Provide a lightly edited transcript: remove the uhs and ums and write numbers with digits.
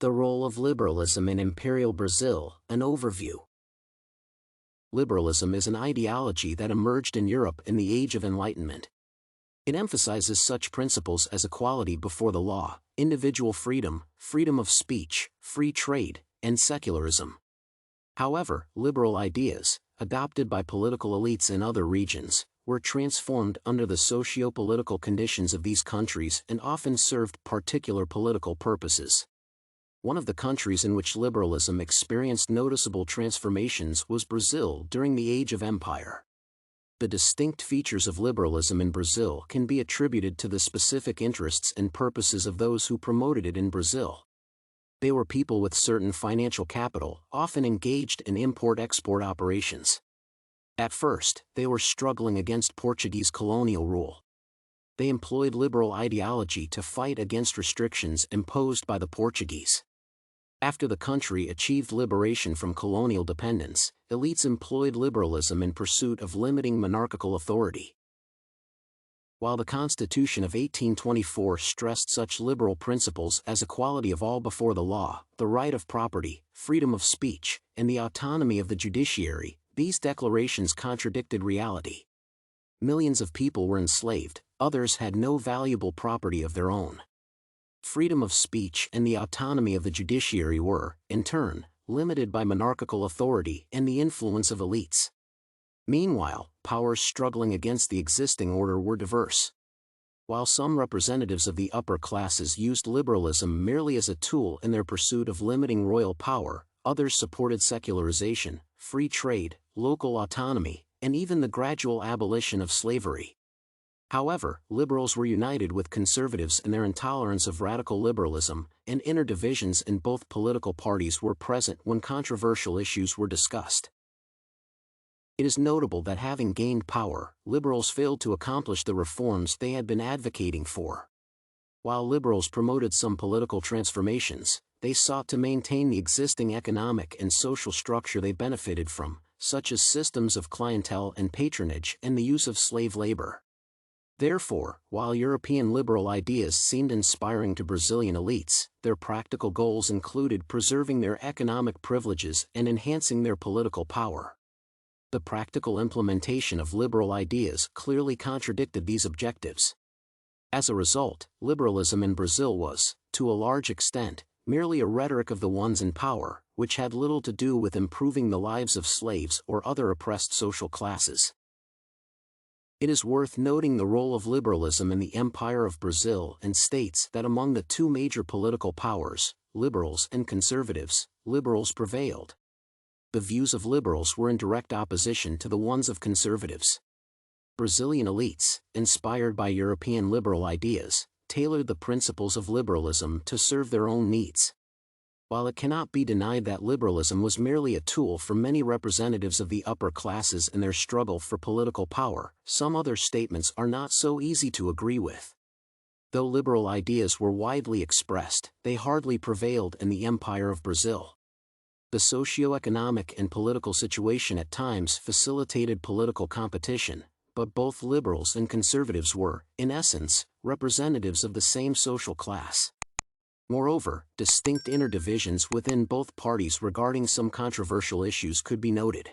The role of liberalism in Imperial Brazil, an overview. Liberalism is an ideology that emerged in Europe in the Age of Enlightenment. It emphasizes such principles as equality before the law, individual freedom, freedom of speech, free trade, and secularism. However, liberal ideas, adopted by political elites in other regions, were transformed under the socio-political conditions of these countries and often served particular political purposes. One of the countries in which liberalism experienced noticeable transformations was Brazil during the Age of Empire. The distinct features of liberalism in Brazil can be attributed to the specific interests and purposes of those who promoted it in Brazil. They were people with certain financial capital, often engaged in import-export operations. At first, they were struggling against Portuguese colonial rule. They employed liberal ideology to fight against restrictions imposed by the Portuguese. After the country achieved liberation from colonial dependence, elites employed liberalism in pursuit of limiting monarchical authority. While the Constitution of 1824 stressed such liberal principles as equality of all before the law, the right of property, freedom of speech, and the autonomy of the judiciary, these declarations contradicted reality. Millions of people were enslaved, others had no valuable property of their own. Freedom of speech and the autonomy of the judiciary were, in turn, limited by monarchical authority and the influence of elites. Meanwhile, powers struggling against the existing order were diverse. While some representatives of the upper classes used liberalism merely as a tool in their pursuit of limiting royal power, others supported secularization, free trade, local autonomy, and even the gradual abolition of slavery. However, liberals were united with conservatives in their intolerance of radical liberalism, and inner divisions in both political parties were present when controversial issues were discussed. It is notable that having gained power, liberals failed to accomplish the reforms they had been advocating for. While liberals promoted some political transformations, they sought to maintain the existing economic and social structure they benefited from, such as systems of clientele and patronage and the use of slave labor. Therefore, while European liberal ideas seemed inspiring to Brazilian elites, their practical goals included preserving their economic privileges and enhancing their political power. The practical implementation of liberal ideas clearly contradicted these objectives. As a result, liberalism in Brazil was, to a large extent, merely a rhetoric of the ones in power, which had little to do with improving the lives of slaves or other oppressed social classes. It is worth noting the role of liberalism in the Empire of Brazil and states that among the two major political powers, liberals and conservatives, liberals prevailed. The views of liberals were in direct opposition to the ones of conservatives. Brazilian elites, inspired by European liberal ideas, tailored the principles of liberalism to serve their own needs. While it cannot be denied that liberalism was merely a tool for many representatives of the upper classes in their struggle for political power, some other statements are not so easy to agree with. Though liberal ideas were widely expressed, they hardly prevailed in the Empire of Brazil. The socio-economic and political situation at times facilitated political competition, but both liberals and conservatives were, in essence, representatives of the same social class. Moreover, distinct inner divisions within both parties regarding some controversial issues could be noted.